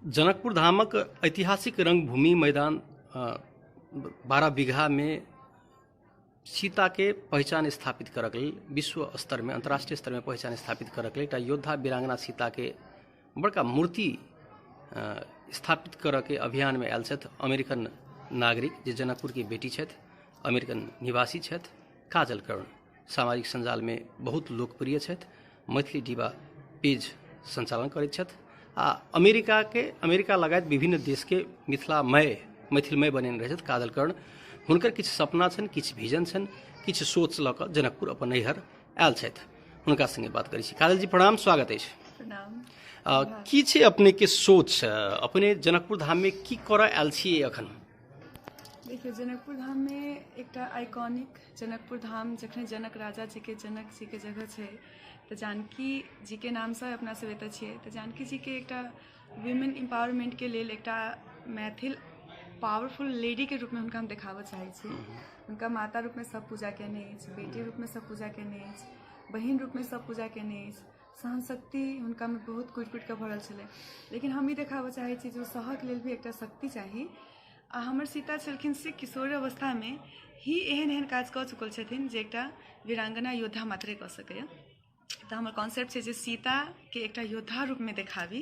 जनकपुर धामक ऐतिहासिक रंगभूमि मैदान 12 बीघा में सीता के पहचान स्थापित करक लेल विश्व स्तर में अंतर्राष्ट्रीय स्तर में पहचान स्थापित करक लेल एकटा योद्धा वीरांगना सीता के बड़का मूर्ति स्थापित करऽ के अभियान में आयल छथि अमेरिकन नागरिक जे जनकपुर की बेटी छथि, अमेरिकन निवासी छथि, काजल कर्ण। सामाजिक संजाल में बहुत लोकप्रिय छथि, मैथिली डिवा पेज संचालन करैत छथि आ अमेरिका लगायत विभिन्न देश के मैथिलमय बनेने रहै छथि काजल कर्ण। हुनकर किछु सपना छनि, किछु विजन छनि, किछु सोच लऽ कऽ जनकपुर अपन नैहर आयल छथि। हुनका संगे बात करै छी। काजल जी प्रणाम, स्वागत अछि। प्रणाम। की छै अपने के सोच, अपने जनकपुर धाम में की करऽ आयल छियै अखन? देखिए, जनकपुर धाम में एकटा आइकॉनिक जनकपुर धाम जखन जनक राजा जी के जगह छै तो जानकी जी के नाम से अपना सब एतऽ छियै। तो जानकी जी के एकटा वुमेन एम्पावरमेंट के लेल एकटा मैथिल पावरफुल लेडी के रूप में हुनका हम देखाबऽ चाहै छी। हुनका माता रूप में सब पूजा केने अछि, बेटी रूप में सब पूजा केने अछि, बहिन रूप में सब पूजा केने अछि। सहन शक्ति हुनका में बहुत कुटि के भरल छलै, लेकिन हम ई देखाबऽ चाहै छी जे सहक लेल भी एकटा शक्ति चाही। आ हमर सीता छलखिन से किशोर अवस्था में ही एहन काज कऽ चुकल छथिन जे एकटा वीरांगना योद्धा मात्रे कऽ सकैए। तो हमर कॉन्सेप्ट है जे सीता के एकटा योद्धा रूप में देखाबी,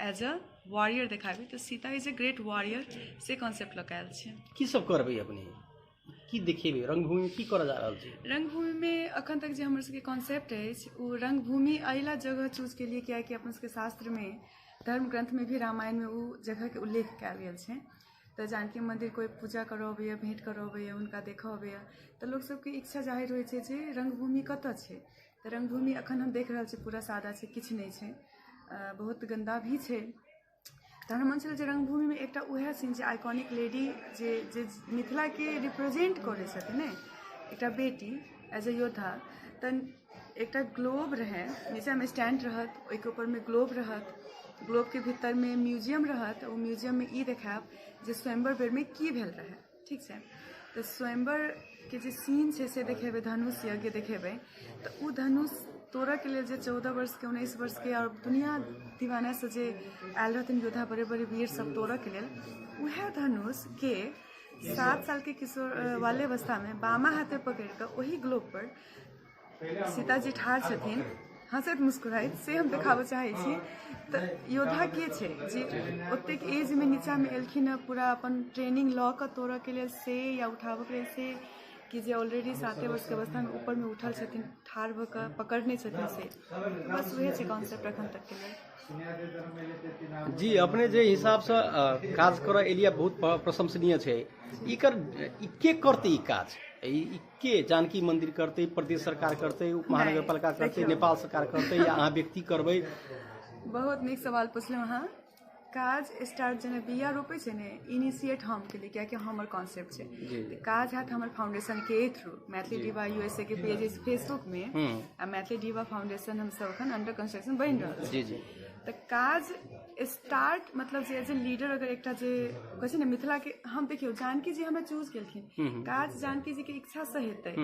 एज अ वॉरियर देखाबी। तो Sita is a great warrior से कॉन्सेप्ट लऽ आयल छै। की सब करबै अपने, की देखेबै रंगभूमि में, की करऽ जा रहल छी? रंगभूमि में अखन तक जे हमर सबके कॉन्सेप्ट अछि वो रंगभूमि अइला जगह चूज के लिए किया कि अपन सबके शास्त्र में, धर्म ग्रंथ में भी, रामायण में वो जगह के उल्लेख कयल गेल छै। तो जानकी मंदिर कोई पूजा करऽ अबैया, भेंट करऽ अबैया, हुनका देखऽ अबैया, तो लोग सबके इच्छा जाहिर होइ छै जे रंगभूमि कतऽ छै। तो रंगभूमि अखन हम देख रहल छी पूरा सादा छै, किछु नहीं छै, बहुत गंदा भी छै। तो हमरा मन छल जे रंगभूमि में एकटा उएह सीन छै, आइकॉनिक लेडी जे मिथिला के रिप्रेजेंट करै छथिन ने, एकटा बेटी एज ए योद्धा। तो एकटा ग्लोब रहे, नीचा में स्टैंड रहत, ओइके ऊपर में ग्लोब रहत, ग्लोब के भीतर में म्यूजियम रहत। वो म्यूजियम में ई देखाब जे स्वयंवर बेर में की भेल रहे, ठीक छै। तो स्वयंवर के जे सीन छै से देखेबै, धनुष यज्ञ देखेबै। तो उ धनुष तोड़ऽ के लिए जे 14 वर्ष के, 19 वर्ष के और दुनिया दीवाना से जे आयल रहथिन योद्धा, बड़े बड़े वीर सब तोड़ऽ के लेल, उहे धनुष के 7 साल के किशोर वाले अवस्था में बामा हाथे पकड़ कर वही ग्लोब पर सीता जी ठाढ़ छथिन, हंसैत मुस्कुराइत, से हम देखाबऽ चाहै छी। तो योद्धा के छै जे ओतेक एज में नीचा में एलखिन है, पूरा अपन ट्रेनिंग लऽ कऽ तोड़ऽ के लेल से, या उठाबऽ के लेल से, कि जे ऑलरेडी 7 वर्ष के अवस्था में ऊपर में उठल छथिन, ठाढ़ भऽ कऽ पकड़ने छथिन से। बस वही छै कॉन्सेप्ट अखन तक के लिए। जी, अपने जे हिसाब से काज करऽ एलिया बहुत प्रशंसनीय छै। के करते ई काज? के जानकी मंदिर करते, प्रदेश सरकार करते, उप महानगरपालिका करते, नेपाल सरकार करते, या अहाँ व्यक्ति करबै? बहुत नीक सवाल पूछलहुँ अहाँ। काज स्टार्ट जेना बिया रोपे छै ने, इनिशिएट हम केलिए, कियाकि हमर कॉन्सेप्ट छै। तो काज हैत हमर फाउंडेशन के थ्रू, मैथिली डिवा यूएसए के पेज फेसबुक में, आ मैथिली डिवा फाउंडेशन हम सब अखन अंडर कंस्ट्रक्शन बनि रहल छै। तो काज स्टार्ट मतलब जे एज ए लीडर, अगर एकटा जे कहै छै ने मिथिला के, हम देखियो जानकी जी हमरा चूज केलखिन, काज जानकी जी के इच्छा से हेतै,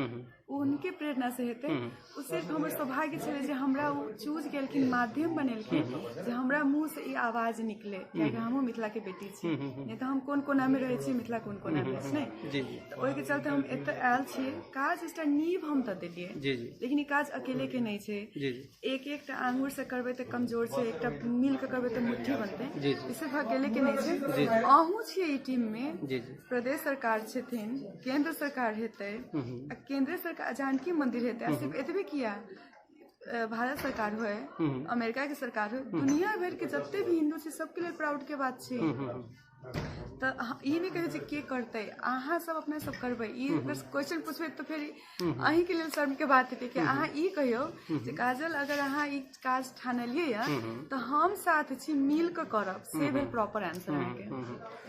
उनके प्रेरणा से हेतै। उ सिर्फ हमर सौभाग्य छलै जे हमरा उ चूज केलखिन, माध्यम बनेलखिन जे हमरा मुंह से ई आवाज निकले, कियाकि हमहूँ मिथिला के बेटी छी। नहीं तो हम कोन कोना में रहै छी, मिथिला कोन कोना में छै नहीं। तो ओहि के चलते हम एतऽ आयल छियै। काज एकटा नींव हम तऽ देलियै, लेकिन ई काज अकेले के नहीं छै। एक आंगुर से करबै तऽ कमजोर छै, एकटा मिल के करबै तऽ मुट्ठी बनतै। सिर्फ अकेले के नहीं छै, अहूँ छियै ई टीम में। प्रदेश सरकार छथिन, केंद्र सरकार हेतै, केंद्र सरकार जानकी मंदिर हेतै, सिर्फ एतबे किया, भारत सरकार होय, अमेरिका के सरकार हो, दुनिया भर के जते भी हिंदू छै सबके लिए प्राउड के बात छै। तो ई नहीं कहै छै के करतै, अहाँ सब अपने सब करबै। ई क्वेश्चन पूछबै तो फिर अहीं के लिए शर्म के बात हेतै कि अहाँ ई कहियो जे काजल अगर अहाँ ई काज ठानलियै या तो हम साथ छी, मिल के करब, से भेल प्रॉपर आंसर अहाँके।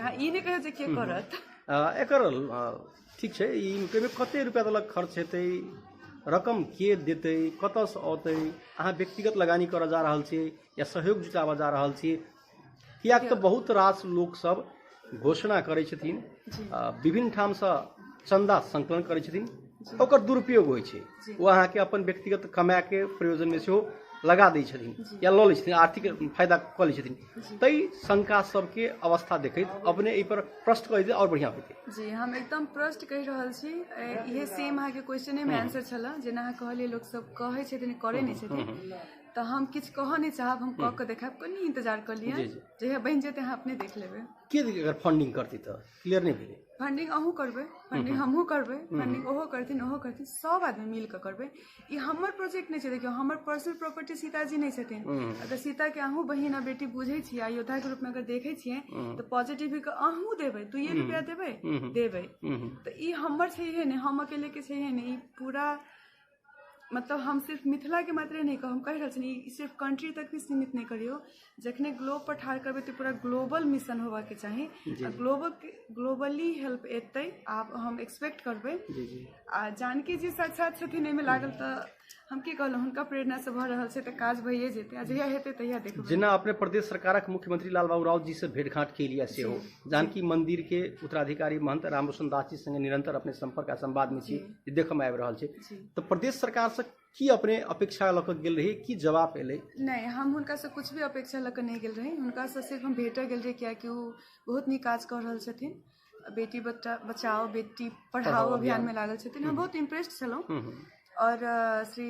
अहाँ ई नहीं कहै जे के करत। एकर ठीक छै, ई कते रुपया तक खर्च हेतै, रकम के देते, कतऽ से औतै, अहाँ व्यक्तिगत लगानी करऽ जा रहल छियै या सहयोग जुटाबऽ जा रहल छियै? कियाक तऽ बहुत रास लोक सब घोषणा करै छथिन, विभिन्न ठाम से चंदा संकलन करै छथिन, ओकर दुरुपयोग होइ छै। वो अहाँके अपन व्यक्तिगत कमाए के प्रयोजन में सेहो लगा दै छथिन या लऽ लै छथिन, आर्थिक फायदा कऽ लै छथिन, ताहि शंका सबके अवस्था देखैत अपने एहि पर प्रश्न कहि दे और बढ़िया होतै। जी हम एकदम प्रश्न कहि रहल छी, इहे सेम अहाँके क्वेश्चने में आंसर छला, जेना अहाँ कहलिए लोग सब कहै छथिन करे नहि छथिन, तो हम किछु कहऽ नहि चाहब, हम कऽ के देखाब, कनि इंतजार कर लिअ, जहिया बनि जेतै अहाँ अपने देख लेबै। के अगर फंडिंग करती तऽ क्लियर नहीं भेलै। फंडिंग अहूँ करबै, फंडिंग हमहूँ करबै, फंडिंग ओहो करथिन ओहो करथिन, सब आदमी मिल कऽ करबै। ई हमर प्रोजेक्ट नहीं छै, देखियो हमर पर्सनल प्रॉपर्टी सीताजी नहीं छथिन। अगर सीता के अहूँ बहिन आ बेटी बुझे छियै आ योद्धा के रूप में अगर देखे छियै तो पॉजिटिव के अहूँ देबै, 2 रुपया देबै। तो ई हमर छैहे नहीं, हम अकेले के छैहे नहीं, ई पूरा मतलब हम सिर्फ मिथिला के मात्रे नहीं कह, हम कह रहल छी सिर्फ कंट्री तक भी सीमित नहीं करियो, जखने ग्लोब पर ठाड़ करबै तो पूरा ग्लोबल मिशन होबा के चाही, ग्लोबली हेल्प एतै, आप हम एक्सपेक्ट करबै। आ जानकी जी साक्षात छथिन एहिमे लागल, तऽ हम की कहलहुँ हुनका प्रेरणा से भऽ रहल छै, तऽ काज भइए जेतै, आ जहिया हेतै तहिया देखबै। जेना अपने प्रदेश सरकारक मुख्यमंत्री लालबाबू राउत जी से भेंटघाट के लिए सेहो जानकी मंदिर के उत्तराधिकारी महंत रामरोशन दास जी संगे निरंतर अपने संपर्क आ संवाद में छी, देखऽ में आबि रहल छै, तो प्रदेश सरकार से की अपने अपेक्षा लऽ कऽ गेल रही, की जवाब एलै? नहीं, हम हुनका से कुछ भी अपेक्षा लऽ कऽ नहीं गेल रही, हुनका से सिर्फ हम भेटऽ गेल रही, कियाकि ओ बहुत नीक काज कऽ रहल छथिन, बेटी बचाओ बेटी पढ़ाओ अभियान में लागल छथिन, हम बहुत इम्प्रेस्ड छलहुँ। और श्री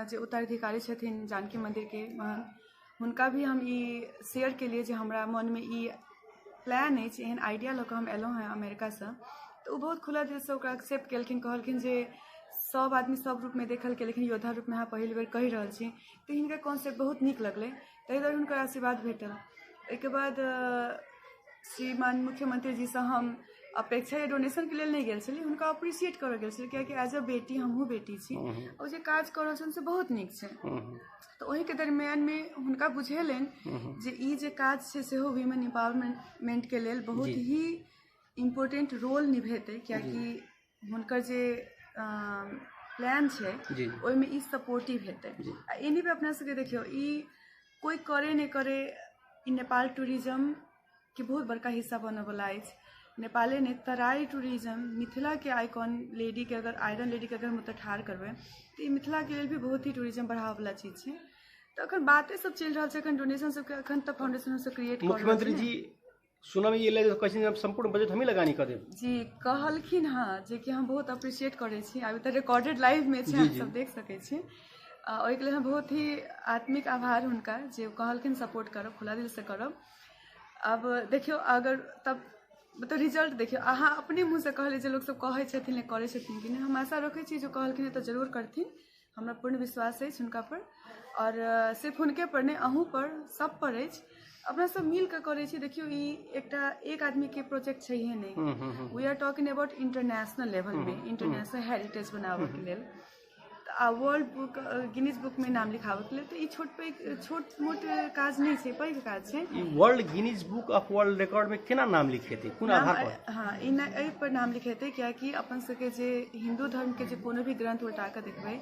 जे उत्तराधिकारी छथिन जानकी मंदिर के महंत, हुनका भी हम ई शेयर के लिए जे हमरा मन में ई प्लान अछि, एहन आइडिया लऽ कऽ हम एलहुँ हैं अमेरिका से, तो बहुत खुला दिल से ओकरा एक्सेप्ट केलखिन, कहलखिन जे सब आदमी सब रूप में देखल के, लेकिन योद्धा रूप में अहाँ पहिल बेर कहि रहल छी, तो हिनका कॉन्सेप्ट बहुत नीक लगलै, ताहि दुआरे हुनकर आशीर्वाद भेटल। एहिके बाद श्रीमान मुख्यमंत्री जी से हम अपेक्षा या डोनेशन के लेल नहीं गेल छली, हुनका अप्रिशिएट करऽ गेल छली, कियाकि एज अ बेटी हमहूँ बेटी छी, और जे काज कऽ रहल छनि से बहुत नीक छै। तो ओही के दरमियान में हुनका बुझेलनि जे ई जे काज छै सेहो वुमेन एम्पावरमेंट के लेल बहुत ही इम्पोर्टेंट रोल निभेतै, कियाकि हुनकर जे प्लान छै ओहिमे ई सपोर्टिव हेतै। आ एनी पे अपना सबके देखियो, ई कोई करे नहीं करे, ई नेपाल टूरिज्म के बहुत बड़का हिस्सा बनऽ वाला अछि। नेपाले ने तराई टूरिज्म, मिथिला के आइकॉन लेडी के अगर आयरन लेडी के अगर मतलब ठाड़ करबै तो मिथिला के लिए भी बहुत ही टूरिज्म बढ़ावा वाला चीज छै। तो अखन बातें सब चल रहा है, डोनेशन सब अखन तक फाउंडेशन से क्रिएट मुख्यमंत्री जी सुनऽ में ये लगे कहै संपूर्ण बजट हम ही लगानी कर देब जी, कहलखिन हाँ, जे कि हम बहुत अप्रिशिएट करै छी, अभी तक रिकॉर्डेड लाइव में छै, आप सब देख सकै छी। ओहिके लेल हम बहुत ही आत्मिक आभार हुनका जे कहलखिन सपोर्ट करब, खुला दिल से करब। अब देखियो अगर तब मतलब रिजल्ट देखियो, अहाँ अपने मुँह से कहलिए जे लोग सब कहै छथिन करै छथिन कि नहीं, हम आशा रखै छी जो कहलखिन तो जरूर करथिन, हमरा पूर्ण विश्वास अछि हुनका पर, और सिर्फ हुनके पर नहीं अहूँ पर सब पर अछि, अपना सब मिल के करे छी। देखियो ई एकटा एक आदमी के प्रोजेक्ट छैहे नहीं, we are talking about international level में, इंटरनेशनल हेरिटेज बनाबे के लेल, वर्ल्ड बुक गिनीज बुक में नाम लिखाबे के लेल, तो ई छोट मोट काज नहीं छै, पैघ काज छै। World Guinness book of world record में केना नाम लिखेते, कोन आधार पर? हाँ, एहि पर नाम लिखेते, कियाकि अपन सबके जे हिंदू धर्म के जे कोनो भी ग्रंथ उल्टा के देखबै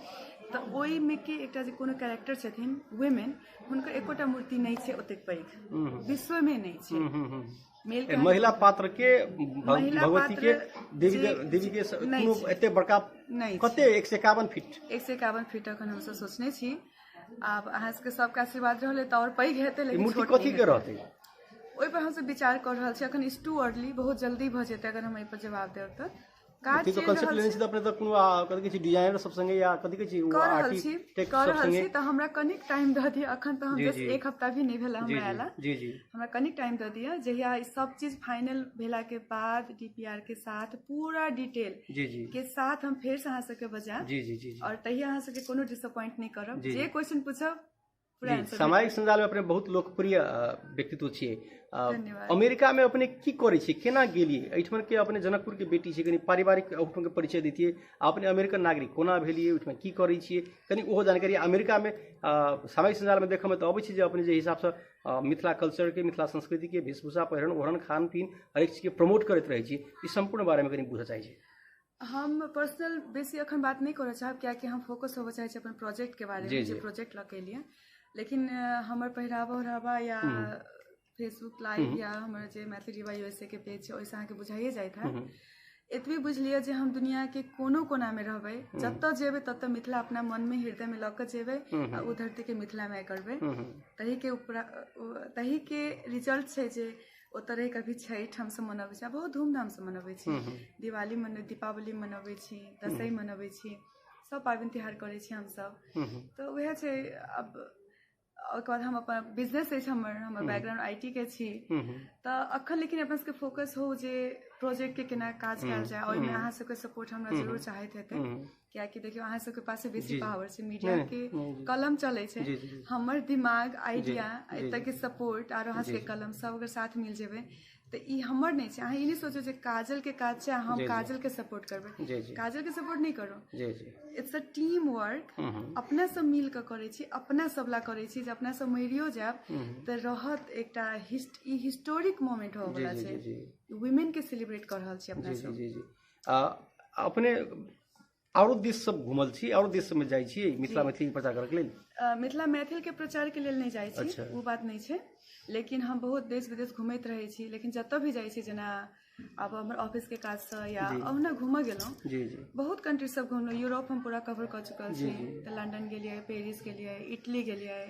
तो ओहि में के एकटा जे कोनो कैरेक्टर छथिन वुमेन, हुनकर एकोटा मूर्ति नहीं छै ओतेक पैघ, विश्व में नहीं छै। महिला पात्र के भगवती के देवी के कोनो एते बड़का कते 151 फीट 151 फीट अखन हम सब सोचने छी। आब अहाँ सबके सबके आशीर्वाद रहले तो और पैघ हेतै, लेकिन मूर्ति कथी के रहतै ओहि पर हम सब विचार कर रहल छी, अखन इज टू अर्ली, बहुत जल्दी भ जेतै अगर हम एहि पर जवाब देब तऽ। काज तो कांसेप्ट लेने छी त अपने त कोनो कथि कहै छी डिजाइनर सब संगे या कथि कहै छी आर्किटेक्ट सब संगे त हमरा कनिक टाइम द दिय, अखन त हम जस्ट एक हफ्ता भी नहीं भेला हमरा आला, हमरा कनिक टाइम द दिय, जहिया ई सब चीज फाइनल भेला के बाद डीपीआर के साथ पूरा डिटेल के साथ हम फेर से अहाँ सबके बजाएब, और तहिया अहाँ सबके कोनो डिसअपॉइंट नहीं करब, जे क्वेश्चन पूछब सामाजिक संजाल में अपने बहुत लोकप्रिय व्यक्तित्व छियै। अमेरिका में अपने की करे छी, केना गेलिए, एहिठमन के अपने जनकपुर के बेटी छी, कनी पारिवारिक ओहिठम के परिचय दैतियै, अपने अमेरिकन नागरिक कोना भेलिए, ओहिठम की करे छियै, कनी ओहो जानकारी। अमेरिका में सामाजिक संजाल में देखऽ में तो अबै छै जे अपने जे हिसाब से मिथिला कल्चर के, मिथिला संस्कृति के वेशभूषा पहिरन ओढ़न खान पीन हरेक चीज के प्रमोट करैत रहै छी, ई संपूर्ण बारे में कनी बुझऽ चाहै छी। हम पर्सनल बेसी अखन बात नहीं करऽ चाहब, कियाकि हम फोकस होबऽ चाहै छी अपन प्रोजेक्ट के बारे में, जे प्रोजेक्ट लऽ के लिए। लेकिन हमर पहिरावा ओढ़ावा या फेसबुक लाइव या हमर जे मैथिली डिवा यूएसए के पेज छै ओहिसँ अहाँके बुझाइए जाइत है एतबी बुझलिए जे हम दुनिया के कोनो कोना में रहबै, जतऽ जेबै ततऽ मिथिला अपना मन में हृदय में लऽ कऽ जेबै आ ओ धरती के मिथिला में करबै। तही के रिजल्ट छै जे ओतऽ रहि कऽ भी छठि हमसब मनबै छी, बहुत धूमधाम से मनबै छी। दिवाली दीपावली मनबै छी, दशहरा मनबै छी, सब पाबनि तिहार करै छी हमसब। तऽ उएह छै। अब ओकर बाद हम अपन बिजनेस अछि हमर बैकग्राउंड IT के छी, तऽ अखन लेकिन अपन सबके फोकस हो जे प्रोजेक्ट के केना काज कयल जाय, ओहिमे अहाँ सबके सपोर्ट हमरा जरूर चाहैत हेतै, कियाकि देखियो अहाँ सबके पास बेसी पावर छै, मीडिया के कलम चलै छै, हमर दिमाग आइडिया एतऽ के सपोर्ट और अहाँ सबके कलम सब अगर साथ मिल जेबै तऽ ई हमर नहीं छै। अहाँ ई नहीं सोचो जे काजल के काज छै हम काजल के सपोर्ट करबै, काजल के सपोर्ट नहीं करो। It's a team work. अपना सब मिल कऽ करै छी, अपना सब ला करै छी, जे अपना सब मरियो जायब तऽ रहत एकटा हिस्टोरिक मोमेंट हो वाला छै। वुमेन के सेलिब्रेट कर रहल छी अपना सब। अपने और देश सब घुमल छी, और देश सब में जाइ छी मिथिला मैथिली प्रचार करऽ के लेल? मिथिला मैथिल के प्रचार के लेल नहीं जाइ छी, वो बात नहीं छै, लेकिन हम बहुत देश विदेश घूमैत रहै छी। लेकिन जतऽ भी जाइ छी, जेना अब हमर ऑफिस के काज से या ओहना घूमऽ गेलहुँ, बहुत कंट्री सब घुमलहुँ। यूरोप हम पूरा कवर कर चुकल छी, तऽ लंदन गेलियै, पेरिस गेलियै, इटली गेलियै,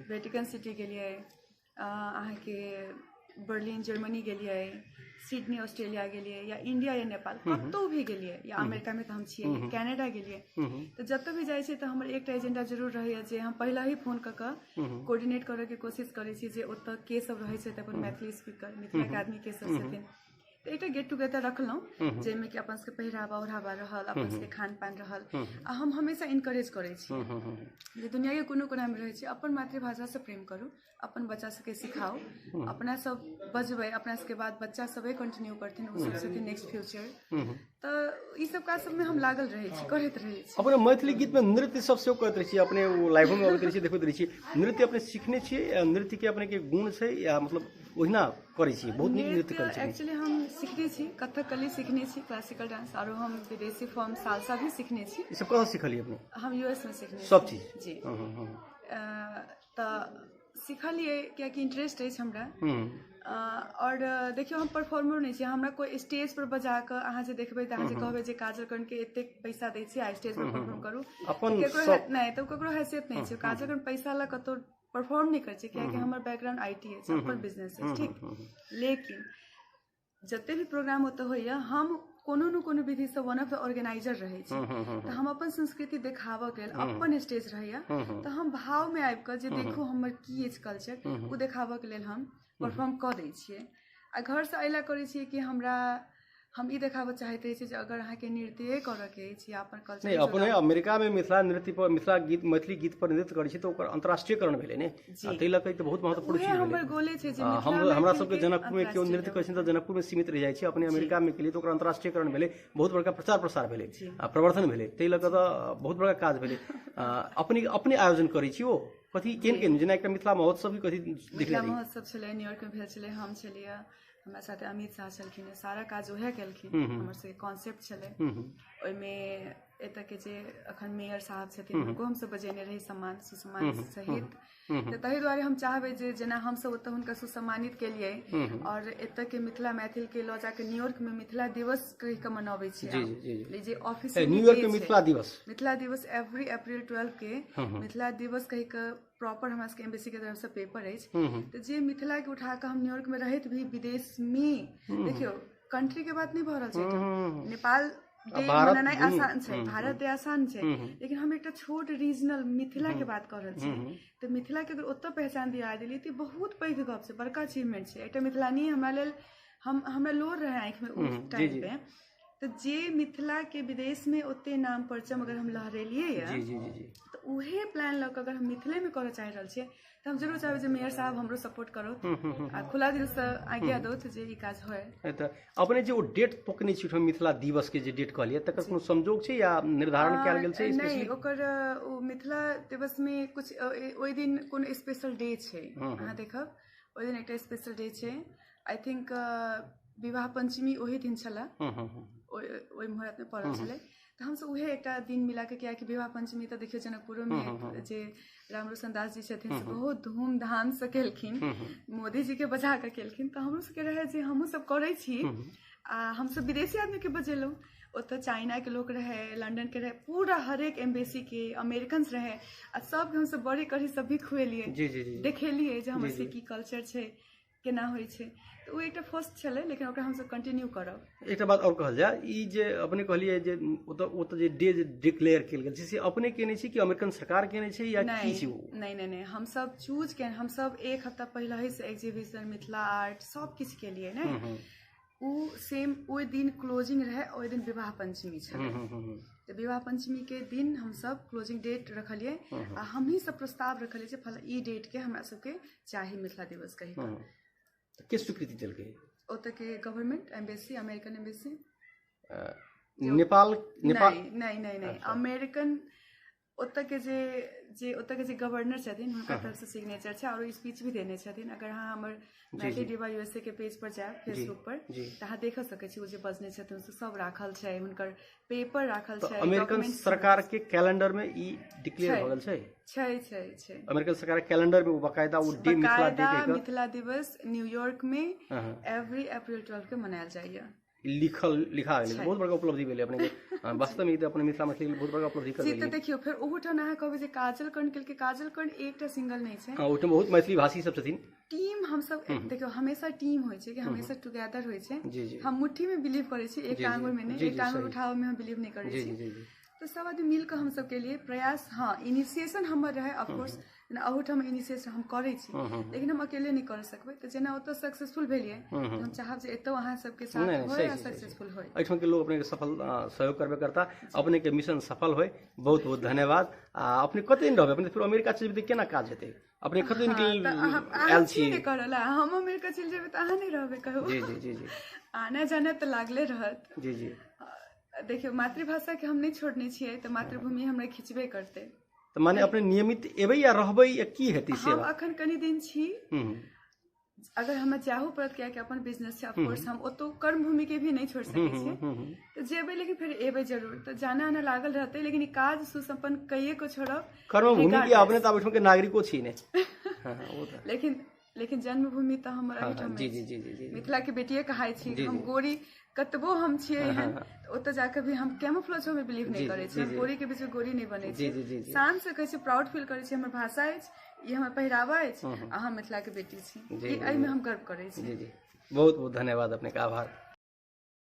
वेटिकन सिटी गेलियै, अहाँ के बर्लिन जर्मनी गेलियै, सिडनी ऑस्ट्रेलिया गेलियै, या इंडिया या नेपाल कतौ भी गेलियै, या अमेरिका में तऽ हम छियै, कनाडा गेलियै। तऽ जतऽ भी जाइ छी तऽ हमर एकटा एजेंडा जरूर रहैया जे हम पहले ही फोन कऽ कऽ कोऑर्डिनेट करऽ के कोशिश करै छी जे ओतऽ के सब रहै छै, अपन मैथिली स्पीकर मिथिला के आदमी के सब छथिन। तऽ एकटा गेट टुगेदर रखलहुँ, जाहिमे कि अपन सबके पहिरावा ओढ़ावा रहल, अपन सबके खान पान रहल। आ हम हमेशा इनकरेज करै छी जे दुनिया के कोनो कोना में रहै छी, अपन मातृभाषा से प्रेम करू, अपन बच्चा सबके सिखाओ, अपना सब बजबै, अपना सबके बाद बच्चा सबे कंटिन्यू करथिन, ओ सब छथिन नेक्स्ट फ्यूचर। तऽ ई सब काज सब में हम लागल रहै छी, करैत रहै छी। अपने मैथिली गीत में नृत्य सब सेहो करैत रहै छी, अपने वो लाइव में अबैत रहै छी, देखैत रहै छी। नृत्य अपने सीखने छियै, नृत्य के अपने के गुण छै, या मतलब ओहिना करै छी? बहुत नीक नृत्य करै छी। एक्चुअली हम सीखने छी, कथकली सीखने छी, क्लासिकल डांस, और हम विदेशी फॉर्म सालसा भी सीखने छी। ई सब कहाँ सीखलिए अपने? हम US में सीखने सब चीज जी। तऽ सीखलिए कियाकि इंटरेस्ट अछि हमरा। और देखियो हम परफॉर्मर नहीं छी, हमरा कोई स्टेज पर बजा कऽ अहाँ जे देखबै तऽ अहाँ जे कहबै जे काजल कर्ण के एतेक पैसा दै छी आ स्टेज पर परफॉर्म करू, नहीं तऽ ककरो हैसियत नहीं छै। काजल कर्ण पैसा ला कतौ परफॉर्म नहीं कर छै, कियाकि हमर बैकग्राउंड IT है, अपन बिजनेस है, ठीक। लेकिन जते भी प्रोग्राम होते होइया, हम कोनो न कोनो विधि से वन ऑफ द ऑर्गेनाइजर रहे छी। तऽ हम अपन संस्कृति देखाबऽ के लेल अपन स्टेज रहैया, तऽ हम भाव में आबि कऽ जे देखो हमर की अछि कल्चर, ओ देखाबऽ के लेल हम परफॉर्म कऽ दै छियै। आ घर से अइला करै छियै कि हमरा हम ई देखाबऽ चाहैत रही जे अगर अहाँ के नृत्य करऽ के अछि या अपन कल्चर नहीं, अपने अमेरिका में मिथिला नृत्य पर, मिथिला गीत, मैथिली गीत पर नृत्य करै छी तऽ ओकर अंतर्राष्ट्रीयकरण भेलै ने, ताहि लऽ कऽ तऽ बहुत महत्वपूर्ण चीज भेलै। हमर गोले छै जे हमरा सबके जनकपुर में केओ नृत्य करै छै तऽ जनकपुर में सीमित रहि जाइ छै, अपने अमेरिका में केलिए तऽ ओकर अंतर्राष्ट्रीयकरण भेलै, बहुत बड़का प्रचार प्रसार भेलै, प्रवर्धन भेलै, ताहि लऽ कऽ तऽ बहुत बड़का काज भेलै। अपने आयोजन करै छी ओ कथी केहन जेना एकटा मिथिला महोत्सव भी कथी मिथिला महोत्सव छलै, न्यूयॉर्क में भेल छलै, हम छलियै, हमरा साथे अमित शाह छलखिन, सारा काज ओहे केलखिन, हमर सबके कॉन्सेप्ट छलै। ओहिमे एतऽ के जे अखन मेयर साहब छथिन हुनको हमसब बजेने रही सम्मान सुसम्मान सहित। तऽ ताहि दुआरे हम चाहबै जे जेना हमसब ओतऽ हुनका सुसम्मानित केलियै, और एतऽ के मिथिला मैथिल के लऽ जाके न्यूयॉर्क में मिथिला दिवस कहि कऽ मनबै छियै, जे ऑफिस न्यूयॉर्क में मिथिला दिवस एवरी अप्रैल 12 के मिथिला दिवस कहि कऽ प्रॉपर हमरा सबके एम्बेसी के तरफ से पेपर अछि। तऽ जे मिथिला के उठा कऽ हम न्यूयॉर्क में रहैत भी विदेश में, देखियो कंट्री के बात नहीं भऽ रहल छै, नेपाल मनानाइ आसान छै, भारत डे आसान छै, लेकिन हम एकटा छोट रीजनल मिथिला के बात कर रहल छी। तऽ मिथिला के अगर ओतऽ पहचान दिया देली तऽ बहुत पैघ गप छै, बड़का अचीवमेंट छै। एकटा मिथिलानी हमरा लेल हमरा लोर रहे आँखि में उस टाइम पे। तो जे मिथिला के विदेश में ओते नाम परचम अगर हम लहरेलिए तो उहे प्लान लऽ कऽ अगर हम मिथिले में करऽ चाहि रहल छियै तऽ हम जरूर चाहबै जे मेयर साहब हमरो सपोर्ट करो आ खुला दिल से आज्ञा दो जे ई काज होय। तऽ अपने जे ओ डेट तोकने छी मिथिला दिवस के जे डेट कहलिए तकर कोनो संजोग छै या निर्धारण कयल गेल छै? नहीं, ओकर ओ मिथिला दिवस में कुछ ओइ दिन कोनो स्पेशल डे छै, अहाँ देखब ओइ दिन एकटा स्पेशल डे छै। आई थिंक विवाह पंचमी ओही दिन छला, ओइ मुहूर्त में पड़ल छलै। तऽ हमसब उहे एकटा दिन मिला के, कियाकि विवाह पंचमी तऽ देखियो जनकपुरो में जे रामरोशन दास जी छथिन से बहुत धूमधाम से केलखिन, मोदी जी के बजा के केलखिन। तऽ हमरो सबके रहे जे हमहूँ सब करै छी हम सब विदेशी आदमी के बजेलहुँ ओतऽ चाइना के लोग रहे, लंदन के रहे, पूरा हरेक एम्बेसी के अमेरिकन्स रहे आ सबके हम सब बड़ी कढ़ी सब भी खुएलिए, देखेलिए जे हमर से की कल्चर छै, केना होइ छै। तो एक फर्स्ट छलै, लेकिन ओकरा हम सब कंटिन्यू करब। एक बात और कहल जाए, ई जे अपने कहलिए जे ओतऽ जे डे डिक्लेयर कयल गेल छै से अपने केने छी कि अमेरिकन सरकार केने छै या की छै? नहीं हम सब चूज के, हम सब एक हफ्ता पहले से एग्जीबिशन मिथिला आर्ट सब किछ के लिए ने उ सेम ओइ दिन क्लोजिंग रहे, ओइ दिन विवाह पंचमी छलै। तो विवाह पंचमी के दिन हम सब क्लोजिंग डेट रखलिए आ हम ही सब प्रस्ताव रखलिए जे फला ई डेट के हमरा सबके चाही मिथिला दिवस कहि के। के स्वीकृति देलकै? ओतऽ के government embassy, American embassy, Nepal नहीं अमेरिकन ओतऽ के जे गवर्नर छथिन हुनकर तरफ से सिग्नेचर छै और स्पीच भी देने छथिन। अगर अहाँ हमर मैथिली डिवा यूएसए के पेज पर जायब फेसबुक पर तऽ अहाँ देख सकै छी, ओ जे बजने छथिन से सब राखल छै, हुनकर पेपर राखल छै। अमेरिकन सरकार के कैलेंडर में ई डिक्लेयर भ गेल छै। अमेरिकन सरकार के कैलेंडर में बकायदा वो डे मिथिला दिवस न्यूयॉर्क में एवरी अप्रैल 12 के मनायल जाइए। लिखा गेलै, बहुत बड़का उपलब्धि भेलै अपने के। वास्तव में अपने मिथिला मैथिली बहुत बड़का उपलब्धि कर देलियै। देखियो फिर ओहुठाम अहाँ कहबै जे काजल कर्ण के, काजल कर्ण एकटा सिंगल नहीं छै, ओहुठाम बहुत मैथिली भाषी सब छथिन। टीम हम सब देखियो हमेशा टीम होय छै कि हमेशा टुगेदर होय छै। हम मुट्ठी में बिलीव करे छी, एक आंगुर में नहीं, एक आंगुर उठाओ में हम बिलीव नहीं करे छी। तो सब आदमी मिलकर हम सब के लिए प्रयास, हाँ इनिशिएशन हमर रहे ऑफ कोर्स, अहुठाम इनिशिएशन हम करे छी, लेकिन हम अकेले नहीं कर सकबै। तो जेना ओतऽ सक्सेसफुल भेलिए तो हम चाहब जे एतौ अहाँ सबके साथ होय आ सक्सेसफुल होय। एहिठाम के लोग अपने के सफल सहयोग करबे करता, अपने के मिशन सफल होय। बहुत बहुत धन्यवाद। अपने कते दिन रहबे? अपने फिर अमेरिका चलि जेबै केना काज हेतै? अपने कते दिन के आयल छी? करला हम अमेरिका चलि जेबै त अहाँ नहीं रहबे कहू? जी आना जाना तो लागले रहत। जी देखियो मातृभाषा के हम नहीं छोड़ने छियै, तो मातृभूमि हमरा खिंचबे करते। तो माने अपने नियमित एबै या रहबै या की हेतै से? हम अखन कनी दिन छी, अगर हम जाहू पड़त किया कि अपन बिजनेस छै, ऑफ कोर्स हम ओतो कर्म भूमि के भी नहीं छोड़ सकै छियै, तो जेबै लेकिन फिर एबै जरूर। तो जाना आना लागल रहते, लेकिन ई काज सुसंपन्न कइये को छोड़ब। कर्म भूमि के अपने त अब के नागरिको छी ने। लेकिन जन्मभूमि तो हमर एहिठाम जी मिथिला के बेटिए कहाय छी। हम गोरी कतबो हम छियै हन, ओतऽ जाके भी हम कैमोफ्लेज में बिलीव नहीं करे छी, हम गोरी के बीच में गोरी नहीं बने छी। शान से कहै छी, प्राउड फील करे छी, हमर भाषा अछि, ई हमर पहिरावा अछि, आ हम मिथिला के बेटी छी, एहि में हम गर्व करे छी। बहुत बहुत धन्यवाद, अपने का आभार।